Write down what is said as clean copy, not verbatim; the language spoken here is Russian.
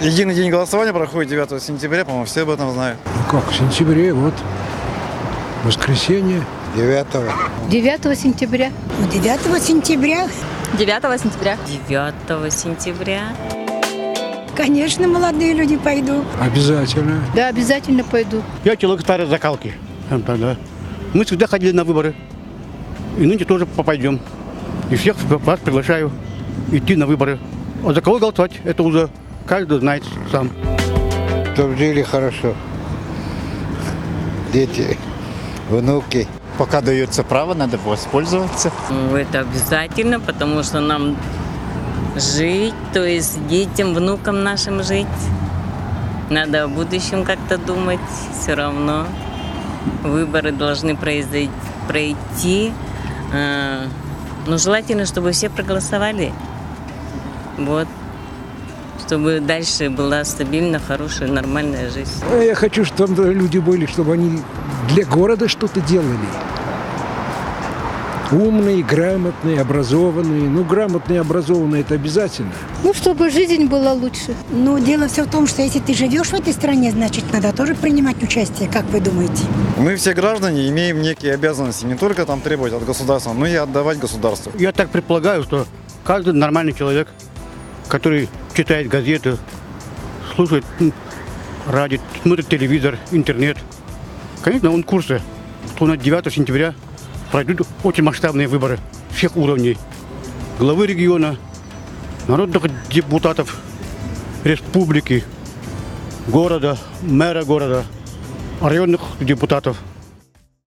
Единый день голосования проходит 9 сентября, по-моему, все об этом знают. Ну как, в сентябре, вот, воскресенье. 9 сентября. 9 сентября. 9 сентября. 9 сентября. Конечно, молодые люди пойдут. Обязательно. Да, обязательно пойду. Я человек старой закалки. Да. Мы всегда ходили на выборы. И ныне тоже попадем. И всех вас приглашаю идти на выборы. А за кого голосовать, это уже каждый знает сам. Чтобы жили хорошо. Дети, внуки. Пока дается право, надо воспользоваться. Это обязательно, потому что нам жить, то есть детям, внукам нашим жить. Надо о будущем как-то думать. Все равно выборы должны пройти. Но желательно, чтобы все проголосовали. Вот. Чтобы дальше была стабильная, хорошая, нормальная жизнь. Я хочу, чтобы люди были, чтобы они для города что-то делали. Умные, грамотные, образованные. Ну, грамотные, образованные – это обязательно. Ну, чтобы жизнь была лучше. Но дело все в том, что если ты живешь в этой стране, значит, надо тоже принимать участие, как вы думаете? Мы все граждане имеем некие обязанности, не только там требовать от государства, но и отдавать государству. Я так предполагаю, что каждый нормальный человек, который читает газеты, слушает радио, смотрит телевизор, интернет, конечно, он в курсе, что на 9 сентября пройдут очень масштабные выборы всех уровней. Главы региона, народных депутатов республики, города, мэра города, районных депутатов.